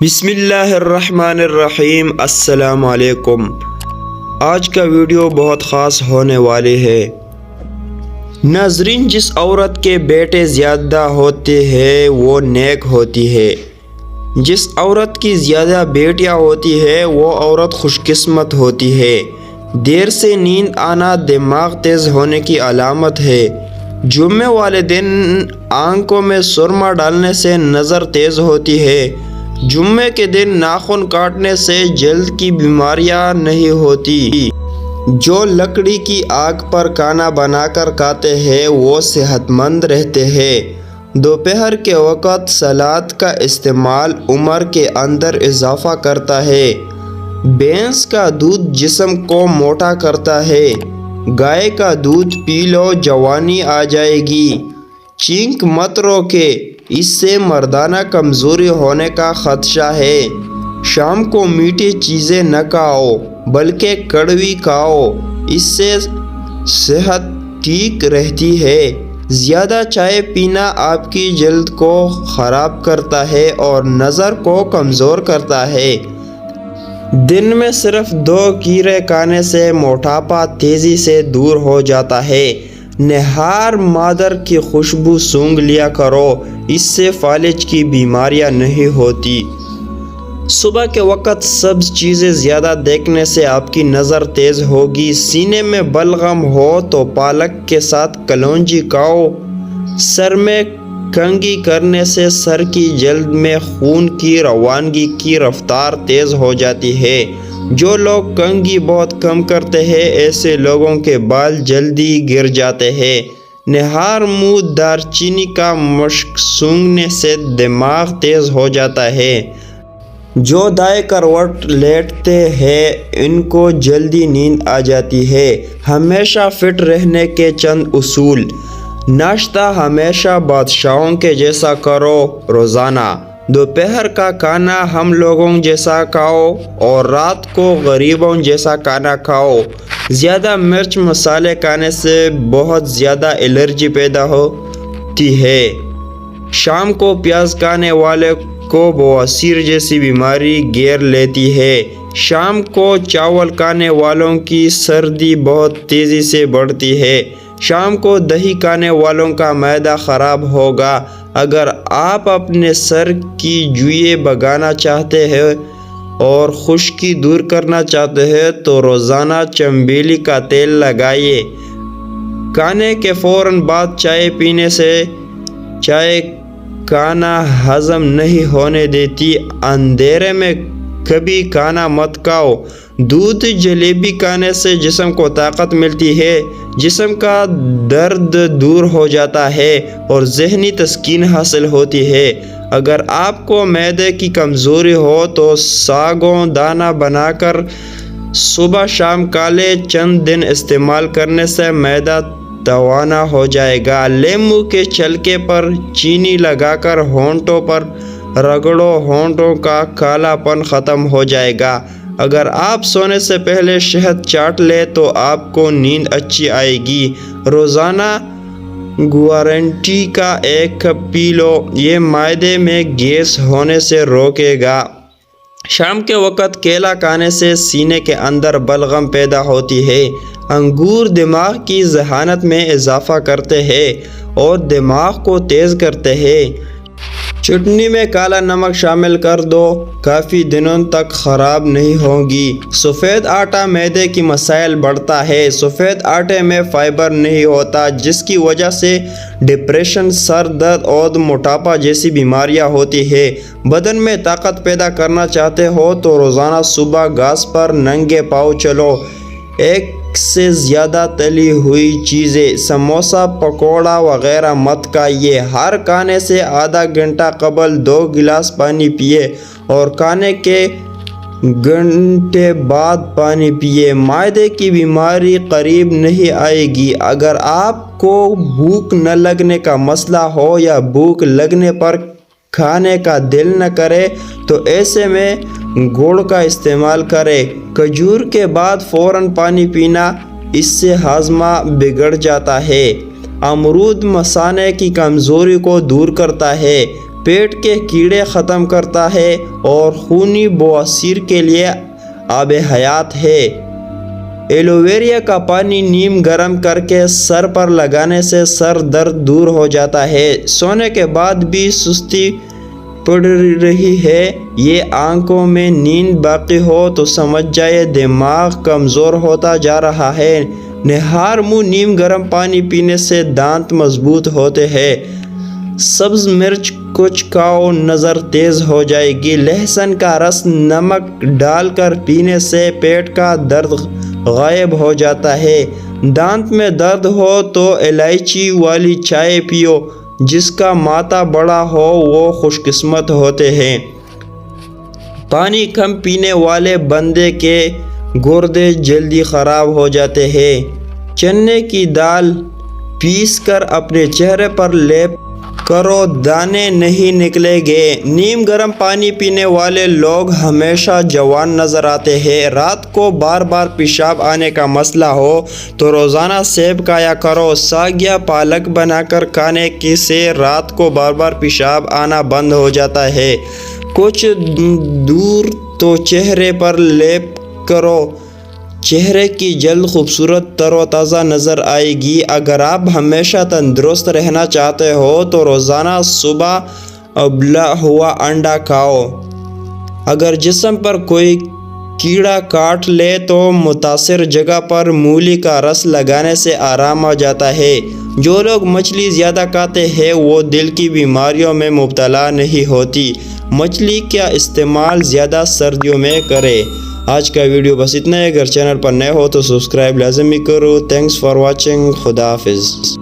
بسم اللہ الرحمن الرحیم۔ السلام علیکم۔ آج کا ویڈیو بہت خاص ہونے والی ہے۔ ناظرین، جس عورت کے بیٹے زیادہ ہوتے ہیں وہ نیک ہوتی ہے۔ جس عورت کی زیادہ بیٹیاں ہوتی ہے وہ عورت خوش قسمت ہوتی ہے۔ دیر سے نیند آنا دماغ تیز ہونے کی علامت ہے۔ جمعے والے دن آنکھوں میں سرما ڈالنے سے نظر تیز ہوتی ہے۔ جمعے کے دن ناخن کاٹنے سے جلد کی بیماریاں نہیں ہوتی۔ جو لکڑی کی آگ پر کھانا بنا کر کھاتے ہیں وہ صحت مند رہتے ہیں۔ دوپہر کے وقت سلاد کا استعمال عمر کے اندر اضافہ کرتا ہے۔ بھینس کا دودھ جسم کو موٹا کرتا ہے۔ گائے کا دودھ پی لو، جوانی آ جائے گی۔ چینک مت روکے، اس سے مردانہ کمزوری ہونے کا خدشہ ہے۔ شام کو میٹھی چیزیں نہ کھاؤ بلکہ کڑوی کھاؤ، اس سے صحت ٹھیک رہتی ہے۔ زیادہ چائے پینا آپ کی جلد کو خراب کرتا ہے اور نظر کو کمزور کرتا ہے۔ دن میں صرف 2 کیڑے کھانے سے موٹاپا تیزی سے دور ہو جاتا ہے۔ نہار مادر کی خوشبو سونگھ لیا کرو، اس سے فالج کی بیماریاں نہیں ہوتی۔ صبح کے وقت سبز چیزیں زیادہ دیکھنے سے آپ کی نظر تیز ہوگی۔ سینے میں بلغم ہو تو پالک کے ساتھ کلونجی کھاؤ۔ سر میں کنگھی کرنے سے سر کی جلد میں خون کی روانگی کی رفتار تیز ہو جاتی ہے۔ جو لوگ کنگھی بہت کم کرتے ہیں ایسے لوگوں کے بال جلدی گر جاتے ہیں۔ نہار منہ دار چینی کا مشک سونگھنے سے دماغ تیز ہو جاتا ہے۔ جو دائیں کروٹ لیٹتے ہیں ان کو جلدی نیند آ جاتی ہے۔ ہمیشہ فٹ رہنے کے چند اصول۔ ناشتہ ہمیشہ بادشاہوں کے جیسا کرو روزانہ۔ دوپہر کا کھانا ہم لوگوں جیسا کھاؤ اور رات کو غریبوں جیسا کھانا کھاؤ۔ زیادہ مرچ مسالے کھانے سے بہت زیادہ الرجی پیدا ہوتی ہے۔ شام کو پیاز کھانے والے کو بواسیر جیسی بیماری گھیر لیتی ہے۔ شام کو چاول کھانے والوں کی سردی بہت تیزی سے بڑھتی ہے۔ شام کو دہی کھانے والوں کا معدہ خراب ہوگا۔ اگر آپ اپنے سر کی جوئیں بھگانا چاہتے ہیں اور خشکی دور کرنا چاہتے ہیں تو روزانہ چنبیلی کا تیل لگائیے۔ کھانے کے فوراً بعد چائے پینے سے چائے کھانا ہضم نہیں ہونے دیتی۔ اندھیرے میں کبھی کھانا مت کھاؤ۔ دودھ جلیبی کھانے سے جسم کو طاقت ملتی ہے، جسم کا درد دور ہو جاتا ہے اور ذہنی تسکین حاصل ہوتی ہے۔ اگر آپ کو معدے کی کمزوری ہو تو ساگوں دانہ بنا کر صبح شام کھا لیں۔ چند دن استعمال کرنے سے معدہ توانا ہو جائے گا۔ لیموں کے چھلکے پر چینی لگا کر ہونٹوں پر رگڑو، ہونٹوں کا کالا پن ختم ہو جائے گا۔ اگر آپ سونے سے پہلے شہد چاٹ لیں تو آپ کو نیند اچھی آئے گی۔ روزانہ گوارنٹی کا 1 کپ پی لو، یہ معدے میں گیس ہونے سے روکے گا۔ شام کے وقت کیلا کھانے سے سینے کے اندر بلغم پیدا ہوتی ہے۔ انگور دماغ کی ذہانت میں اضافہ کرتے ہیں اور دماغ کو تیز کرتے ہیں۔ چٹنی میں کالا نمک شامل کر دو، کافی دنوں تک خراب نہیں ہوگی۔ سفید آٹا معدے کی مسائل بڑھتا ہے۔ سفید آٹے میں فائبر نہیں ہوتا جس کی وجہ سے ڈپریشن، سر درد اور موٹاپا جیسی بیماریاں ہوتی ہیں۔ بدن میں طاقت پیدا کرنا چاہتے ہو تو روزانہ صبح گھاس پر ننگے پاؤں چلو۔ 1 سے زیادہ تلی ہوئی چیزیں، سموسہ، پکوڑا وغیرہ مت کھائیے۔ ہر کھانے سے آدھا گھنٹہ قبل 2 گلاس پانی پیئے اور کھانے کے گھنٹے بعد پانی پیئے۔ معدے کی بیماری قریب نہیں آئے گی۔ اگر آپ کو بھوک نہ لگنے کا مسئلہ ہو یا بھوک لگنے پر کھانے کا دل نہ کرے تو ایسے میں گڑ کا استعمال کریں۔ کھجور کے بعد فوراً پانی پینا، اس سے ہاضمہ بگڑ جاتا ہے۔ امرود مثانے کی کمزوری کو دور کرتا ہے۔ پیٹ کے کیڑے ختم کرتا ہے اور خونی بواسیر کے لیے آب حیات ہے۔ ایلو ویرا کا پانی نیم گرم کر کے سر پر لگانے سے سر درد دور ہو جاتا ہے۔ سونے کے بعد بھی سستی پڑ رہی ہے، یہ آنکھوں میں نیند باقی ہو تو سمجھ جائے دماغ کمزور ہوتا جا رہا ہے۔ نہار منہ نیم گرم پانی پینے سے دانت مضبوط ہوتے ہیں۔ سبز مرچ کچھ کھاؤ، نظر تیز ہو جائے گی۔ لہسن کا رس نمک ڈال کر پینے سے پیٹ کا درد غائب ہو جاتا ہے۔ دانت میں درد ہو تو الائچی والی چائے پیو، جس کا ماتھا بڑا ہو وہ خوش قسمت ہوتے ہیں۔ پانی کم پینے والے بندے کے گردے جلدی خراب ہو جاتے ہیں۔ چنے کی دال پیس کر اپنے چہرے پر لیپ کرو، دانے نہیں نکلیں گے۔ نیم گرم پانی پینے والے لوگ ہمیشہ جوان نظر آتے ہیں۔ رات کو بار بار پیشاب آنے کا مسئلہ ہو تو روزانہ سیب کھایا کرو۔ ساگ یا پالک بنا کر کھانے سے رات کو بار بار پیشاب آنا بند ہو جاتا ہے۔ کچھ دور تو چہرے پر لیپ کرو، چہرے کی جلد خوبصورت تر و تازہ نظر آئے گی۔ اگر آپ ہمیشہ تندرست رہنا چاہتے ہو تو روزانہ صبح ابلا ہوا انڈا کھاؤ۔ اگر جسم پر کوئی کیڑا کاٹ لے تو متاثر جگہ پر مولی کا رس لگانے سے آرام آ جاتا ہے۔ جو لوگ مچھلی زیادہ کھاتے ہیں وہ دل کی بیماریوں میں مبتلا نہیں ہوتی۔ مچھلی کا استعمال زیادہ سردیوں میں کریں۔ آج کا ویڈیو بس اتنا ہے۔ اگر چینل پر نئے ہو تو سبسکرائب لازمی کرو۔ Thanks for watching. خدا حافظ۔